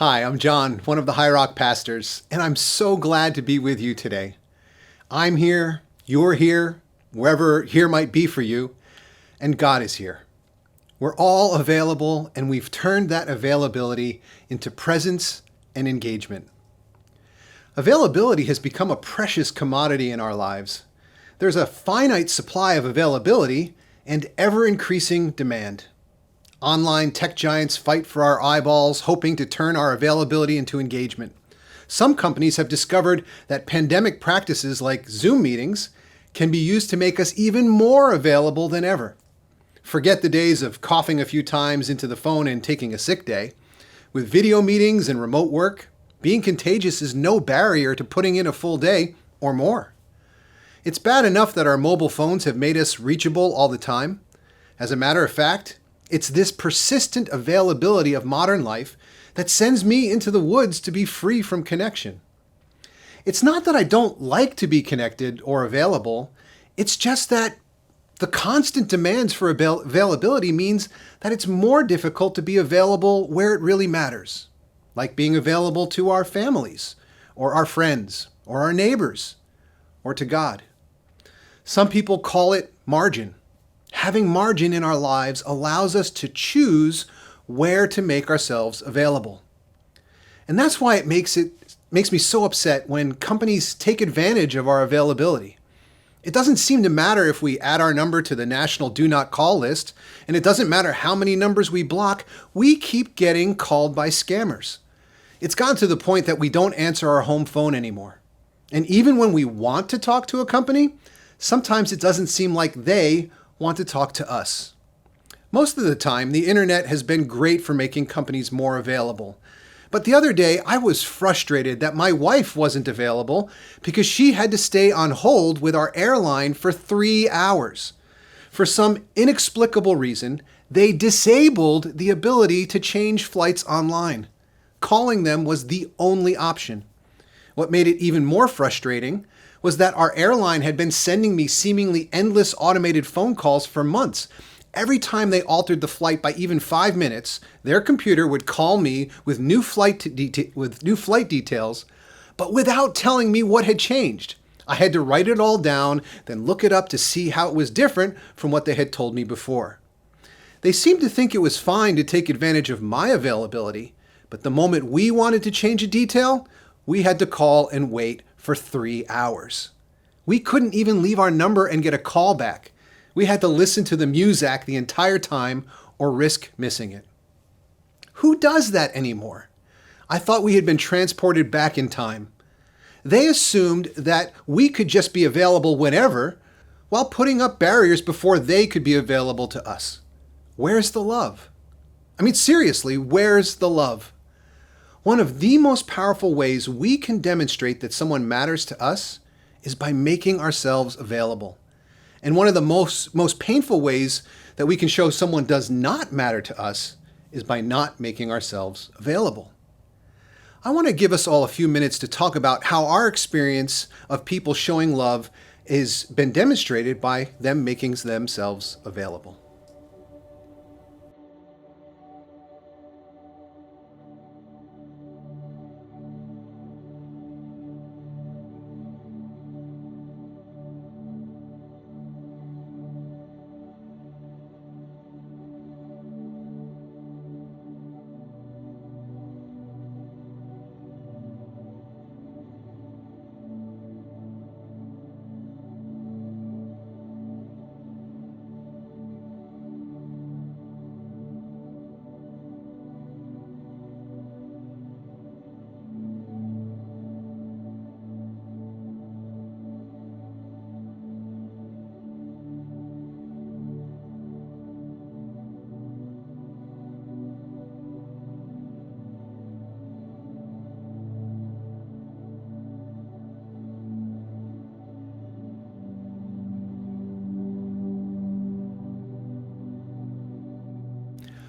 Hi, I'm John, one of the High Rock pastors, and I'm so glad to be with you today. I'm here, you're here, wherever here might be for you, and God is here. We're all available, and we've turned that availability into presence and engagement. Availability has become a precious commodity in our lives. There's a finite supply of availability and ever-increasing demand. Online tech giants fight for our eyeballs, hoping to turn our availability into engagement. Some companies have discovered that pandemic practices like Zoom meetings can be used to make us even more available than ever. Forget the days of coughing a few times into the phone and taking a sick day. With video meetings and remote work, being contagious is no barrier to putting in a full day or more. It's bad enough that our mobile phones have made us reachable all the time. As a matter of fact, it's this persistent availability of modern life that sends me into the woods to be free from connection. It's not that I don't like to be connected or available. It's just that the constant demands for availability means that it's more difficult to be available where it really matters, like being available to our families or our friends or our neighbors or to God. Some people call it margin. Having margin in our lives allows us to choose where to make ourselves available. And that's why it makes me so upset when companies take advantage of our availability. It doesn't seem to matter if we add our number to the national do not call list, and it doesn't matter how many numbers we block, we keep getting called by scammers. It's gotten to the point that we don't answer our home phone anymore. And even when we want to talk to a company, sometimes it doesn't seem like they want to talk to us. Most of the time, the internet has been great for making companies more available. But the other day, I was frustrated that my wife wasn't available because she had to stay on hold with our airline for 3 hours. For some inexplicable reason, they disabled the ability to change flights online. Calling them was the only option. What made it even more frustrating was that our airline had been sending me seemingly endless automated phone calls for months. Every time they altered the flight by even 5 minutes, their computer would call me with new flight details, but without telling me what had changed. I had to write it all down, then look it up to see how it was different from what they had told me before. They seemed to think it was fine to take advantage of my availability, but the moment we wanted to change a detail, we had to call and wait for 3 hours. We couldn't even leave our number and get a call back. We had to listen to the Muzak the entire time or risk missing it. Who does that anymore? I thought we had been transported back in time. They assumed that we could just be available whenever, while putting up barriers before they could be available to us. Where's the love? I mean, seriously, where's the love? One of the most powerful ways we can demonstrate that someone matters to us is by making ourselves available. And one of the most painful ways that we can show someone does not matter to us is by not making ourselves available. I want to give us all a few minutes to talk about how our experience of people showing love has been demonstrated by them making themselves available.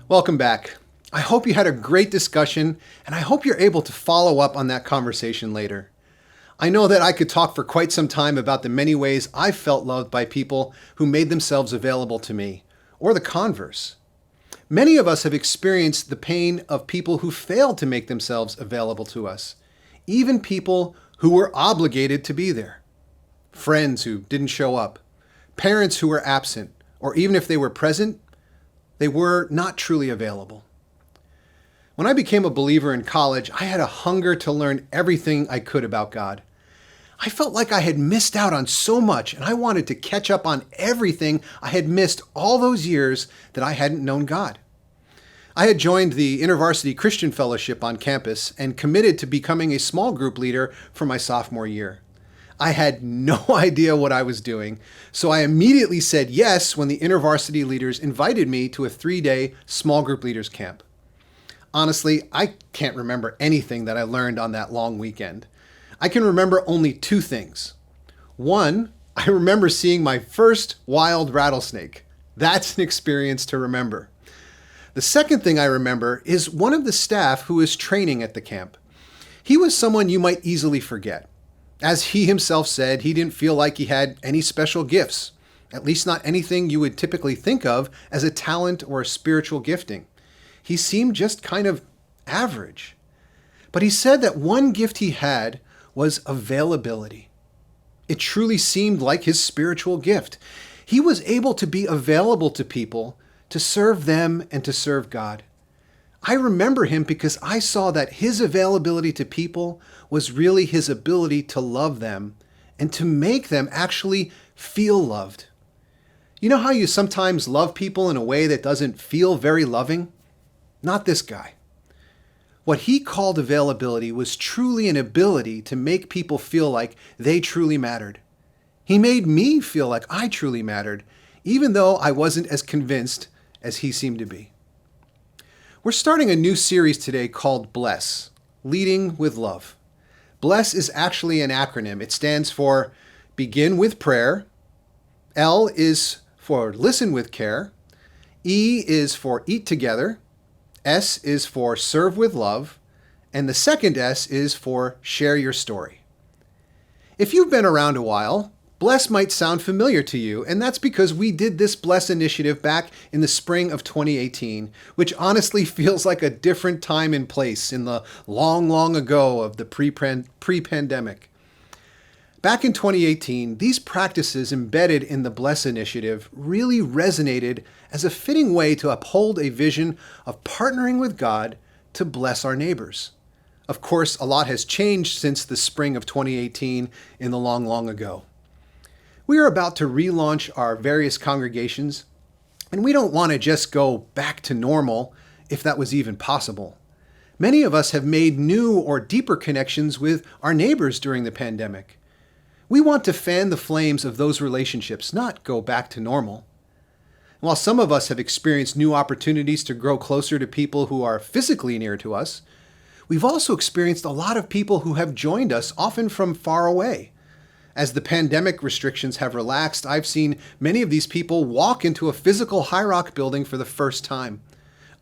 Welcome back. I hope you had a great discussion, and I hope you're able to follow up on that conversation later. I know that I could talk for quite some time about the many ways I've felt loved by people who made themselves available to me, or the converse. Many of us have experienced the pain of people who failed to make themselves available to us, even people who were obligated to be there. Friends who didn't show up, parents who were absent, or even if they were present, they were not truly available. When I became a believer in college, I had a hunger to learn everything I could about God. I felt like I had missed out on so much, and I wanted to catch up on everything I had missed all those years that I hadn't known God. I had joined the InterVarsity Christian Fellowship on campus and committed to becoming a small group leader for my sophomore year. I had no idea what I was doing, so I immediately said yes when the InterVarsity leaders invited me to a 3-day small group leaders camp. Honestly, I can't remember anything that I learned on that long weekend. I can remember only 2 things. One, I remember seeing my first wild rattlesnake. That's an experience to remember. The second thing I remember is one of the staff who was training at the camp. He was someone you might easily forget. As he himself said, he didn't feel like he had any special gifts, at least not anything you would typically think of as a talent or a spiritual gifting. He seemed just kind of average. But he said that one gift he had was availability. It truly seemed like his spiritual gift. He was able to be available to people, to serve them and to serve God. I remember him because I saw that his availability to people was really his ability to love them and to make them actually feel loved. You know how you sometimes love people in a way that doesn't feel very loving? Not this guy. What he called availability was truly an ability to make people feel like they truly mattered. He made me feel like I truly mattered, even though I wasn't as convinced as he seemed to be. We're starting a new series today called Bless, Leading with Love. Bless is actually an acronym. It stands for Begin with Prayer, L is for Listen with Care, E is for Eat Together, S is for Serve with Love, and the second S is for Share Your Story. If you've been around a while, Bless might sound familiar to you, and that's because we did this Bless initiative back in the spring of 2018, which honestly feels like a different time and place in the long, long ago of the pre-pandemic. Back in 2018, these practices embedded in the Bless initiative really resonated as a fitting way to uphold a vision of partnering with God to bless our neighbors. Of course, a lot has changed since the spring of 2018 in the long, long ago. We are about to relaunch our various congregations, and we don't want to just go back to normal, if that was even possible. Many of us have made new or deeper connections with our neighbors during the pandemic. We want to fan the flames of those relationships, not go back to normal. While some of us have experienced new opportunities to grow closer to people who are physically near to us, we've also experienced a lot of people who have joined us, often from far away. As the pandemic restrictions have relaxed, I've seen many of these people walk into a physical High Rock building for the first time.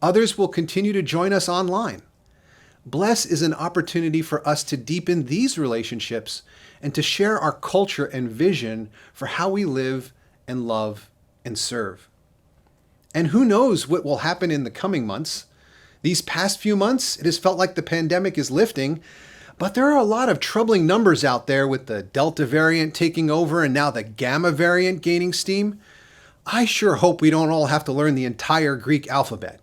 Others will continue to join us online. Bless is an opportunity for us to deepen these relationships and to share our culture and vision for how we live and love and serve. And who knows what will happen in the coming months? These past few months, it has felt like the pandemic is lifting, but there are a lot of troubling numbers out there with the Delta variant taking over and now the Gamma variant gaining steam. I sure hope we don't all have to learn the entire Greek alphabet.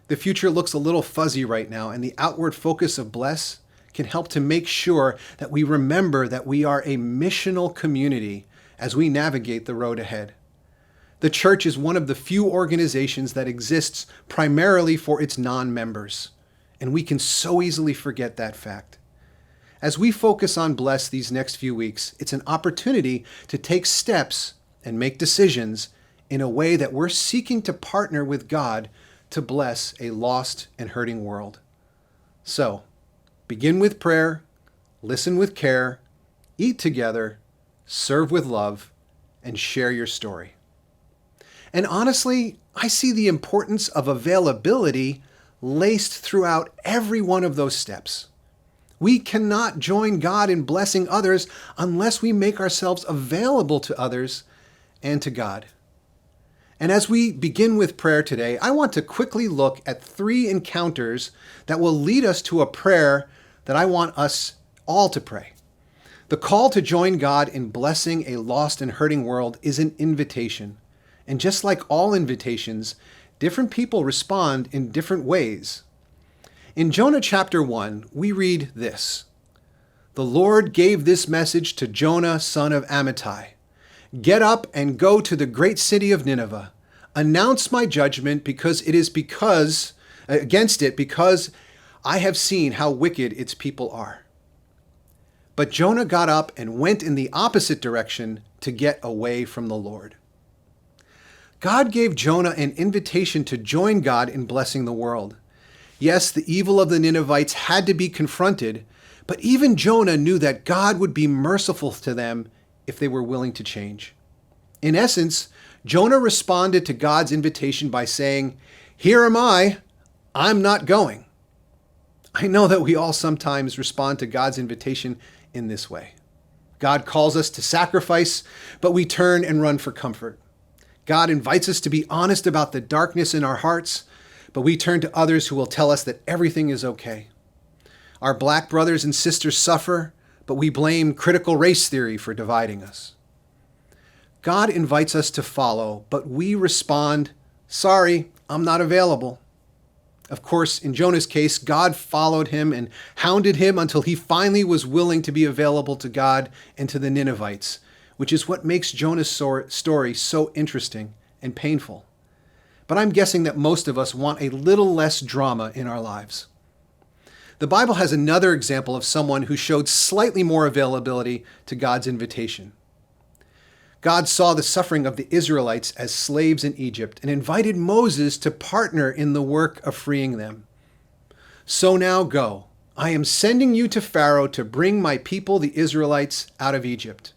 The future looks a little fuzzy right now, and the outward focus of Bless can help to make sure that we remember that we are a missional community as we navigate the road ahead. The church is one of the few organizations that exists primarily for its non-members, and we can so easily forget that fact. As we focus on Bless these next few weeks, it's an opportunity to take steps and make decisions in a way that we're seeking to partner with God to bless a lost and hurting world. So, begin with prayer, listen with care, eat together, serve with love, and share your story. And honestly, I see the importance of availability laced throughout every one of those steps. We cannot join God in blessing others unless we make ourselves available to others and to God. And as we begin with prayer today, I want to quickly look at 3 encounters that will lead us to a prayer that I want us all to pray. The call to join God in blessing a lost and hurting world is an invitation. And just like all invitations, different people respond in different ways. In Jonah chapter 1, we read this: "The Lord gave this message to Jonah, son of Amittai. Get up and go to the great city of Nineveh. Announce my judgment against it because I have seen how wicked its people are." But Jonah got up and went in the opposite direction to get away from the Lord. God gave Jonah an invitation to join God in blessing the world. Yes, the evil of the Ninevites had to be confronted, but even Jonah knew that God would be merciful to them if they were willing to change. In essence, Jonah responded to God's invitation by saying, "Here am I, I'm not going." I know that we all sometimes respond to God's invitation in this way. God calls us to sacrifice, but we turn and run for comfort. God invites us to be honest about the darkness in our hearts, but we turn to others who will tell us that everything is okay. Our black brothers and sisters suffer, but we blame critical race theory for dividing us. God invites us to follow, but we respond, "Sorry, I'm not available." Of course, in Jonah's case, God followed him and hounded him until he finally was willing to be available to God and to the Ninevites, which is what makes Jonah's story so interesting and painful. But I'm guessing that most of us want a little less drama in our lives. The Bible has another example of someone who showed slightly more availability to God's invitation. God saw the suffering of the Israelites as slaves in Egypt and invited Moses to partner in the work of freeing them. "So now go. I am sending you to Pharaoh to bring my people, the Israelites, out of Egypt."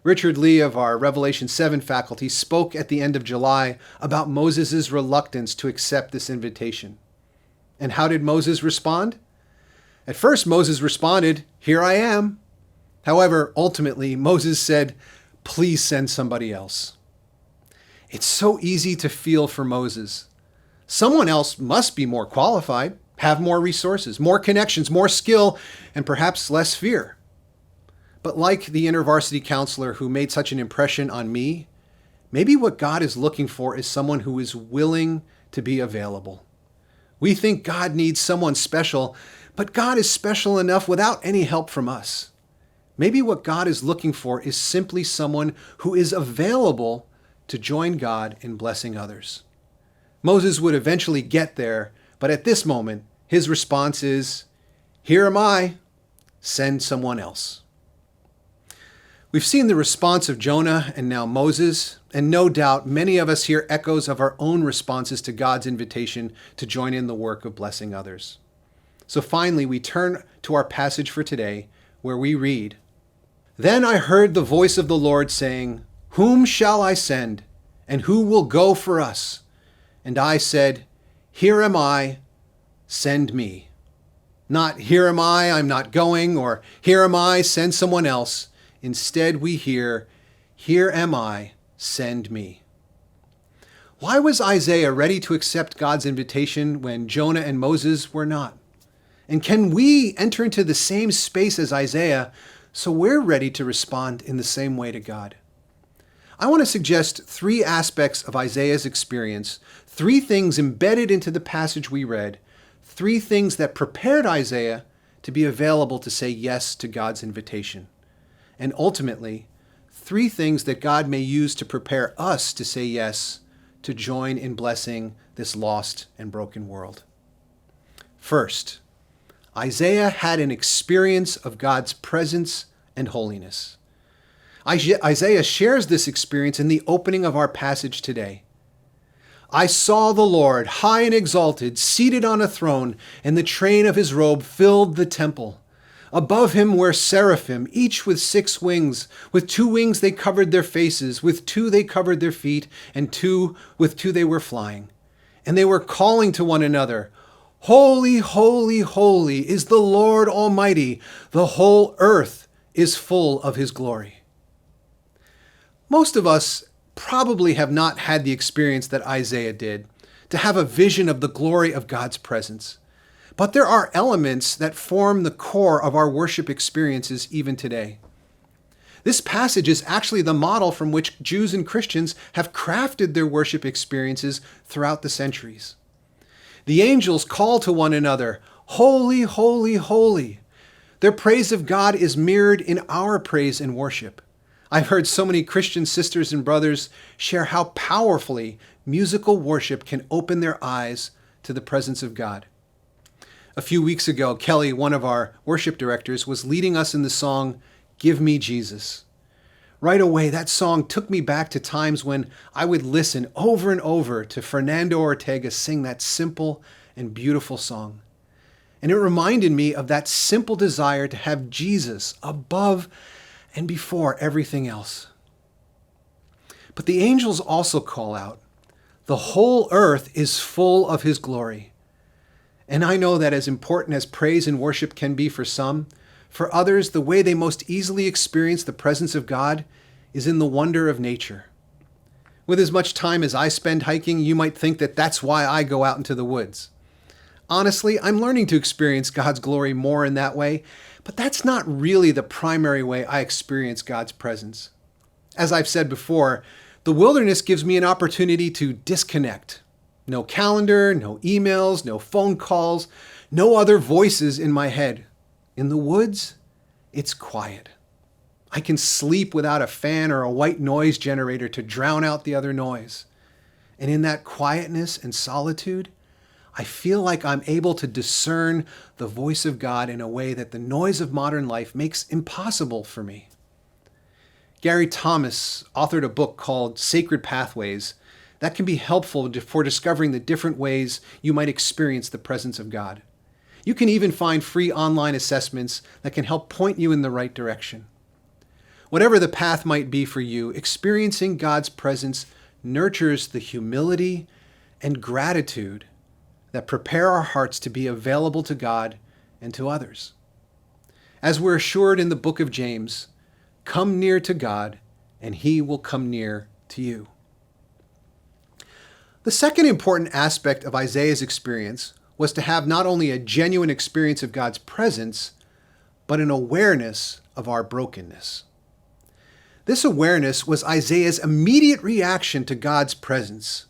Richard Lee of our Revelation 7 faculty spoke at the end of July about Moses' reluctance to accept this invitation. And how did Moses respond? At first, Moses responded, "Here I am." However, ultimately, Moses said, "Please send somebody else." It's so easy to feel for Moses. Someone else must be more qualified, have more resources, more connections, more skill, and perhaps less fear. But like the InterVarsity counselor who made such an impression on me, maybe what God is looking for is someone who is willing to be available. We think God needs someone special, but God is special enough without any help from us. Maybe what God is looking for is simply someone who is available to join God in blessing others. Moses would eventually get there, but at this moment, his response is, "Here am I, send someone else." We've seen the response of Jonah and now Moses, and no doubt many of us hear echoes of our own responses to God's invitation to join in the work of blessing others. So finally, we turn to our passage for today, where we read, "Then I heard the voice of the Lord saying, 'Whom shall I send, and who will go for us?' And I said, 'Here am I, send me.' Not 'Here am I, I'm not going,' or 'Here am I, send someone else.' Instead, we hear, 'Here am I, send me.'" Why was Isaiah ready to accept God's invitation when Jonah and Moses were not? And can we enter into the same space as Isaiah so we're ready to respond in the same way to God? I want to suggest 3 aspects of Isaiah's experience, 3 things embedded into the passage we read, 3 things that prepared Isaiah to be available to say yes to God's invitation. And ultimately, 3 things that God may use to prepare us to say yes to join in blessing this lost and broken world. First, Isaiah had an experience of God's presence and holiness. Isaiah shares this experience in the opening of our passage today. "I saw the Lord, high and exalted, seated on a throne, and the train of his robe filled the temple. Above him were seraphim, each with 6 wings. With 2 wings they covered their faces, with 2 they covered their feet, and with two they were flying. And they were calling to one another, 'Holy, holy, holy is the Lord Almighty. The whole earth is full of his glory.'" Most of us probably have not had the experience that Isaiah did, to have a vision of the glory of God's presence. But there are elements that form the core of our worship experiences even today. This passage is actually the model from which Jews and Christians have crafted their worship experiences throughout the centuries. The angels call to one another, "Holy, holy, holy." Their praise of God is mirrored in our praise and worship. I've heard so many Christian sisters and brothers share how powerfully musical worship can open their eyes to the presence of God. A few weeks ago, Kelly, one of our worship directors, was leading us in the song, "Give Me Jesus." Right away, that song took me back to times when I would listen over and over to Fernando Ortega sing that simple and beautiful song. And it reminded me of that simple desire to have Jesus above and before everything else. But the angels also call out, "The whole earth is full of his glory." And I know that as important as praise and worship can be for some, for others, the way they most easily experience the presence of God is in the wonder of nature. With as much time as I spend hiking, you might think that that's why I go out into the woods. Honestly, I'm learning to experience God's glory more in that way, but that's not really the primary way I experience God's presence. As I've said before, the wilderness gives me an opportunity to disconnect. No calendar, no emails, no phone calls, no other voices in my head. In the woods, it's quiet. I can sleep without a fan or a white noise generator to drown out the other noise. And in that quietness and solitude, I feel like I'm able to discern the voice of God in a way that the noise of modern life makes impossible for me. Gary Thomas authored a book called Sacred Pathways that can be helpful for discovering the different ways you might experience the presence of God. You can even find free online assessments that can help point you in the right direction. Whatever the path might be for you, experiencing God's presence nurtures the humility and gratitude that prepare our hearts to be available to God and to others. As we're assured in the book of James, come near to God, and he will come near to you. The second important aspect of Isaiah's experience was to have not only a genuine experience of God's presence, but an awareness of our brokenness. This awareness was Isaiah's immediate reaction to God's presence.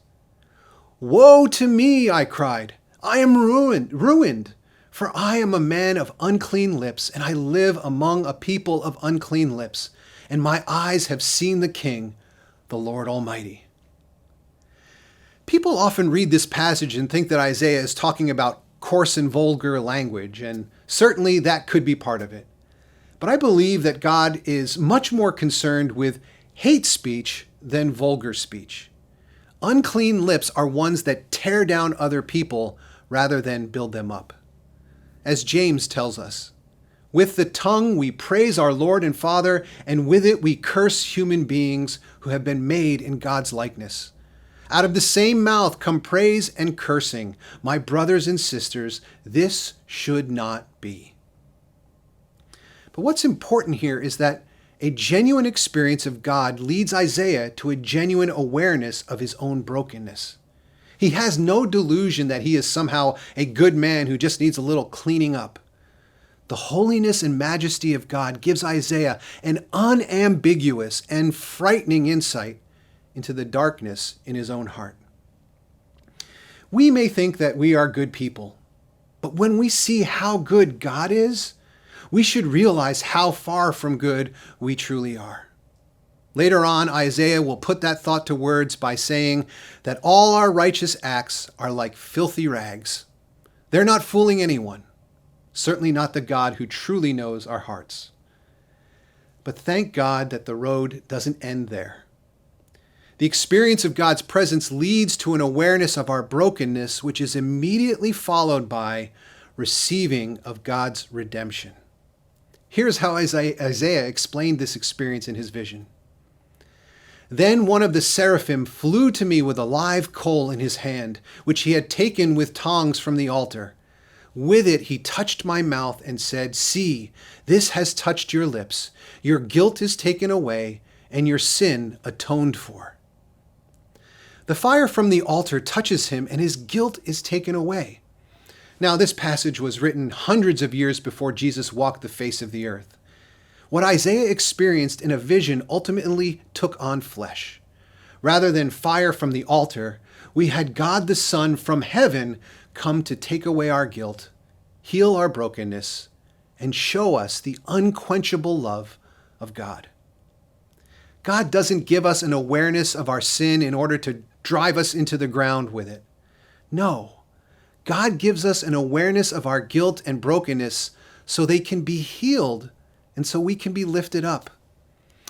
"Woe to me," I cried. "I am ruined, for I am a man of unclean lips, and I live among a people of unclean lips, and my eyes have seen the King, the Lord Almighty." People often read this passage and think that Isaiah is talking about coarse and vulgar language, and certainly that could be part of it. But I believe that God is much more concerned with hate speech than vulgar speech. Unclean lips are ones that tear down other people rather than build them up. As James tells us, "With the tongue we praise our Lord and Father, and with it we curse human beings who have been made in God's likeness. Out of the same mouth come praise and cursing. My brothers and sisters, this should not be." But what's important here is that a genuine experience of God leads Isaiah to a genuine awareness of his own brokenness. He has no delusion that he is somehow a good man who just needs a little cleaning up. The holiness and majesty of God gives Isaiah an unambiguous and frightening insight into the darkness in his own heart. We may think that we are good people, but when we see how good God is, we should realize how far from good we truly are. Later on, Isaiah will put that thought to words by saying that all our righteous acts are like filthy rags. They're not fooling anyone, certainly not the God who truly knows our hearts. But thank God that the road doesn't end there. The experience of God's presence leads to an awareness of our brokenness, which is immediately followed by receiving of God's redemption. Here's how Isaiah explained this experience in his vision. "Then one of the seraphim flew to me with a live coal in his hand, which he had taken with tongs from the altar. With it he touched my mouth and said, 'See, this has touched your lips. Your guilt is taken away, and your sin atoned for.' The fire from the altar touches him and his guilt is taken away. Now, this passage was written hundreds of years before Jesus walked the face of the earth. What Isaiah experienced in a vision ultimately took on flesh. Rather than fire from the altar, we had God the Son from heaven come to take away our guilt, heal our brokenness, and show us the unquenchable love of God. God doesn't give us an awareness of our sin in order to drive us into the ground with it. No, God gives us an awareness of our guilt and brokenness so they can be healed and so we can be lifted up.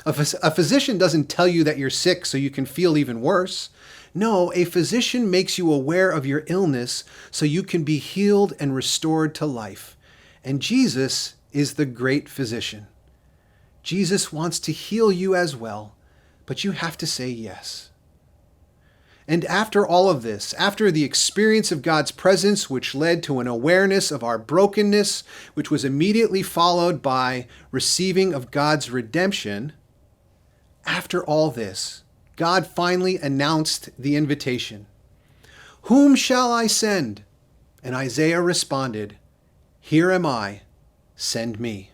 A physician doesn't tell you that you're sick so you can feel even worse. No, a physician makes you aware of your illness so you can be healed and restored to life. And Jesus is the great physician. Jesus wants to heal you as well, but you have to say yes. And after all of this, after the experience of God's presence, which led to an awareness of our brokenness, which was immediately followed by receiving of God's redemption, after all this, God finally announced the invitation. Whom shall I send? And Isaiah responded, Here am I, send me.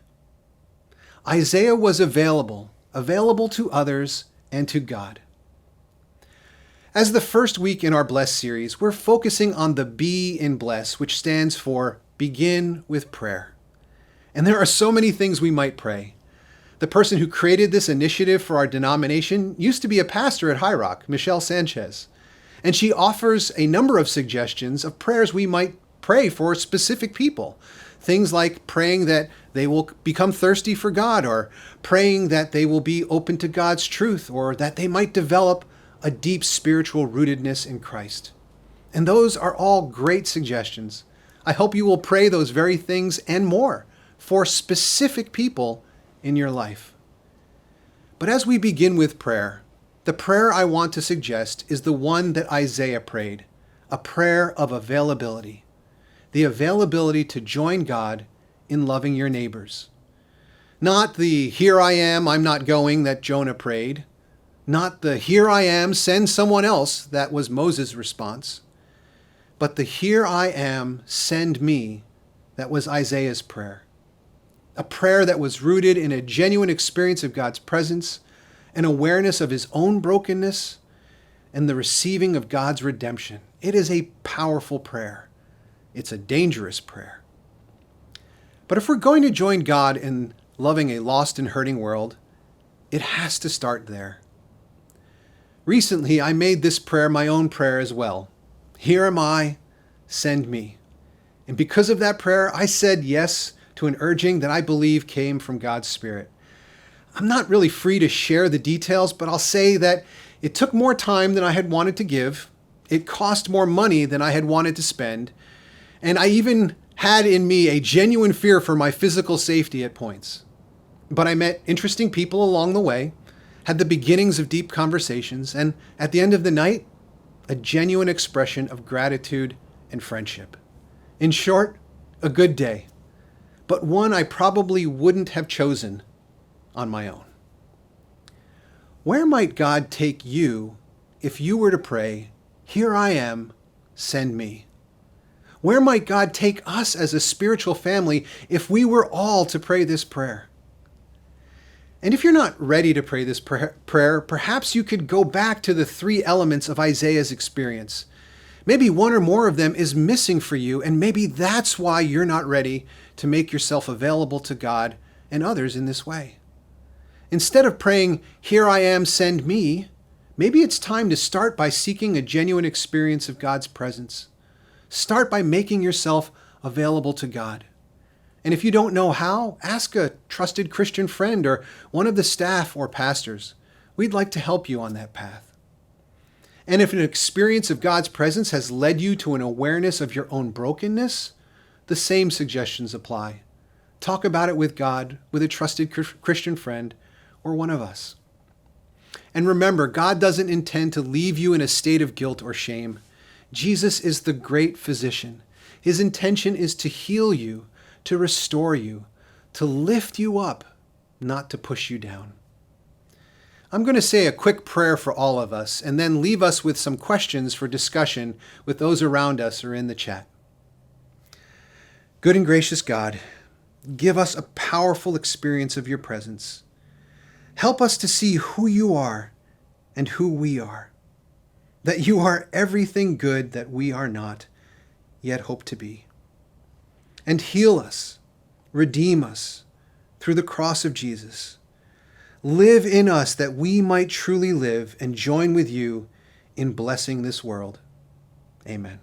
Isaiah was available to others and to God. As the first week in our Bless series, we're focusing on the B in Bless, which stands for Begin with Prayer. And there are so many things we might pray. The person who created this initiative for our denomination used to be a pastor at High Rock, Michelle Sanchez. And she offers a number of suggestions of prayers we might pray for specific people. Things like praying that they will become thirsty for God, or praying that they will be open to God's truth, or that they might develop a deep spiritual rootedness in Christ. And those are all great suggestions. I hope you will pray those very things and more for specific people in your life. But as we begin with prayer, the prayer I want to suggest is the one that Isaiah prayed, a prayer of availability. The availability to join God in loving your neighbors. Not the here I am, I'm not going that Jonah prayed. Not the here I am, send someone else that was Moses' response. But the here I am, send me that was Isaiah's prayer. A prayer that was rooted in a genuine experience of God's presence, an awareness of his own brokenness, and the receiving of God's redemption. It is a powerful prayer. It's a dangerous prayer. But if we're going to join God in loving a lost and hurting world, it has to start there. Recently, I made this prayer my own prayer as well. Here am I, send me. And because of that prayer, I said yes to an urging that I believe came from God's Spirit. I'm not really free to share the details, but I'll say that it took more time than I had wanted to give. It cost more money than I had wanted to spend. And I even had in me a genuine fear for my physical safety at points. But I met interesting people along the way, had the beginnings of deep conversations, and at the end of the night, a genuine expression of gratitude and friendship. In short, a good day, but one I probably wouldn't have chosen on my own. Where might God take you if you were to pray, Here I am, send me? Where might God take us as a spiritual family if we were all to pray this prayer? And if you're not ready to pray this prayer, perhaps you could go back to the three elements of Isaiah's experience. Maybe one or more of them is missing for you, and maybe that's why you're not ready to make yourself available to God and others in this way. Instead of praying, Here I am, send me, maybe it's time to start by seeking a genuine experience of God's presence. Start by making yourself available to God. And if you don't know how, ask a trusted Christian friend or one of the staff or pastors. We'd like to help you on that path. And if an experience of God's presence has led you to an awareness of your own brokenness, the same suggestions apply. Talk about it with God, with a trusted Christian friend, or one of us. And remember, God doesn't intend to leave you in a state of guilt or shame. Jesus is the great physician. His intention is to heal you, to restore you, to lift you up, not to push you down. I'm going to say a quick prayer for all of us and then leave us with some questions for discussion with those around us or in the chat. Good and gracious God, give us a powerful experience of your presence. Help us to see who you are and who we are, that you are everything good that we are not, yet hope to be. And heal us, redeem us through the cross of Jesus. Live in us that we might truly live and join with you in blessing this world. Amen.